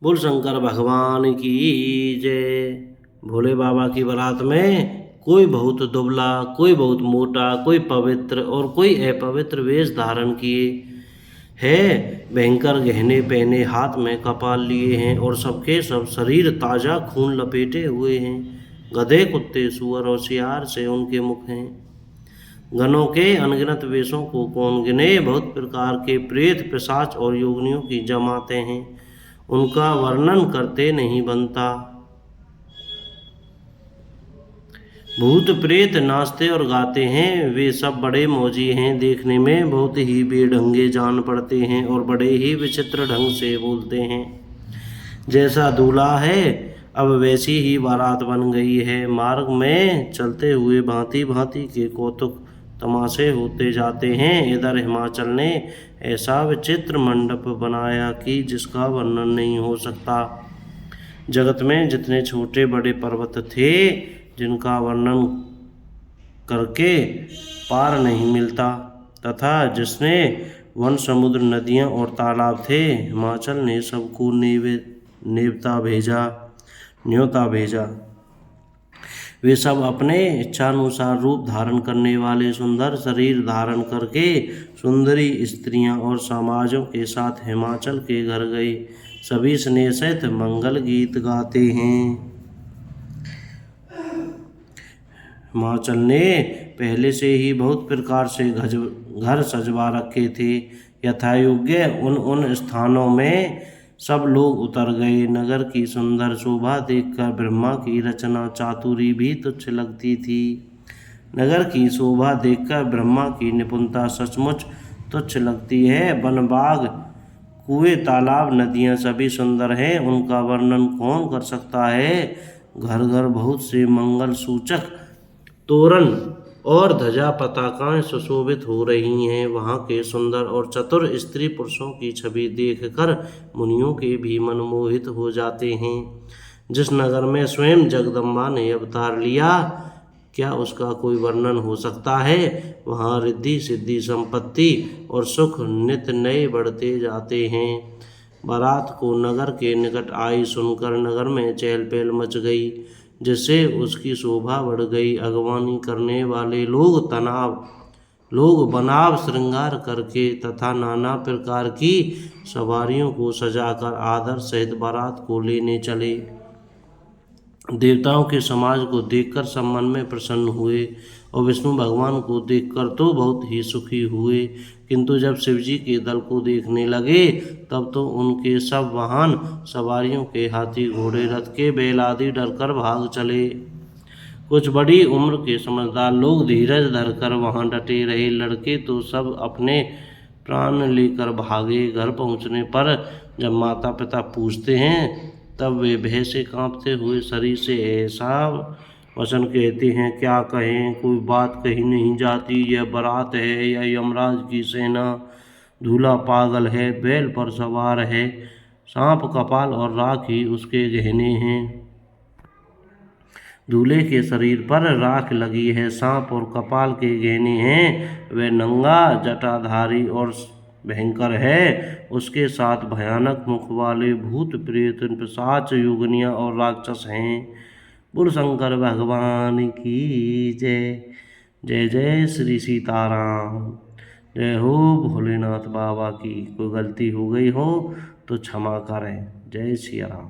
बोल शंकर भगवान की जय। भोले बाबा की बारात में कोई बहुत दुबला, कोई बहुत मोटा, कोई पवित्र और कोई अपवित्र वेश धारण किए है, भयंकर गहने पहने, हाथ में कपाल लिए हैं और सबके सब शरीर ताजा खून लपेटे हुए हैं। गधे, कुत्ते, सूअर और सियार से उनके मुख हैं। गणों के अनगिनत वेशों को कौन गिने, बहुत प्रकार के प्रेत, पिशाच और योगिनियों की जमाते हैं, उनका वर्णन करते नहीं बनता। भूत प्रेत नाचते और गाते हैं, वे सब बड़े मौजी हैं, देखने में बहुत ही बेढंगे जान पड़ते हैं और बड़े ही विचित्र ढंग से बोलते हैं। जैसा दूल्हा है अब वैसी ही बारात बन गई है। मार्ग में चलते हुए भांति भांति के कौतुक तमाशे होते जाते हैं। इधर हिमाचल ने ऐसा विचित्र मंडप बनाया कि जिसका वर्णन नहीं हो सकता। जगत में जितने छोटे बड़े पर्वत थे, जिनका वर्णन करके पार नहीं मिलता, तथा जिसने वन, समुद्र, नदियाँ और तालाब थे, हिमाचल ने सबको न्योता भेजा। वे सब अपने इच्छानुसार रूप धारण करने वाले सुंदर शरीर धारण करके सुंदरी स्त्रियां और समाजों के साथ हिमाचल के घर गए। सभी स्नेह सहित मंगल गीत गाते हैं। हिमाचल ने पहले से ही बहुत प्रकार से घर सजवा रखे थे। यथायोग्य उन स्थानों में सब लोग उतर गए। नगर की सुंदर शोभा देखकर ब्रह्मा की रचना चातुरी भी तुच्छ लगती थी। नगर की शोभा देखकर ब्रह्मा की निपुणता सचमुच तुच्छ लगती है। वन, बाग, कुएं, तालाब, नदियाँ सभी सुंदर हैं, उनका वर्णन कौन कर सकता है। घर घर बहुत से मंगल सूचक तोरण और ध्वजा पताकाएं सुशोभित हो रही हैं। वहाँ के सुंदर और चतुर स्त्री पुरुषों की छवि देखकर मुनियों के भी मन मोहित हो जाते हैं। जिस नगर में स्वयं जगदम्बा ने अवतार लिया, क्या उसका कोई वर्णन हो सकता है। वहाँ रिद्धि सिद्धि, संपत्ति और सुख नित्य नए बढ़ते जाते हैं। बारात को नगर के निकट आई सुनकर नगर में चहल पहल मच गई, जिससे उसकी शोभा बढ़ गई। अगवानी करने वाले लोग बनाव श्रृंगार करके तथा नाना प्रकार की सवारियों को सजाकर आदर सहित बारात को लेने चले। देवताओं के समाज को देखकर सब मन में प्रसन्न हुए और विष्णु भगवान को देखकर तो बहुत ही सुखी हुए, किंतु जब शिवजी के दल को देखने लगे तब तो उनके सब वाहन सवारियों के हाथी, घोड़े, रथ के बैल आदि डरकर भाग चले। कुछ बड़ी उम्र के समझदार लोग धीरज धरकर वहां डटे रहे। लड़के तो सब अपने प्राण लेकर भागे। घर पहुंचने पर जब माता पिता पूछते हैं तब वे भय से कांपते हुए शरीर से ऐसा वचन कहते हैं, क्या कहें, कोई बात कही नहीं जाती। यह बारात है या यमराज की सेना। दूल्हा पागल है, बैल पर सवार है, सांप कपाल और राख ही उसके गहने हैं। दूल्हे के शरीर पर राख लगी है, सांप और कपाल के गहने हैं। वह नंगा, जटाधारी और भयंकर है। उसके साथ भयानक मुख वाले भूत, प्रेत, पिशाच, योगिनियाँ और राक्षस हैं। बोल शंकर भगवान की जय। जय जय श्री सीताराम। जय हो भोलेनाथ बाबा की। कोई गलती हो गई हो तो क्षमा करें। जय सिया राम।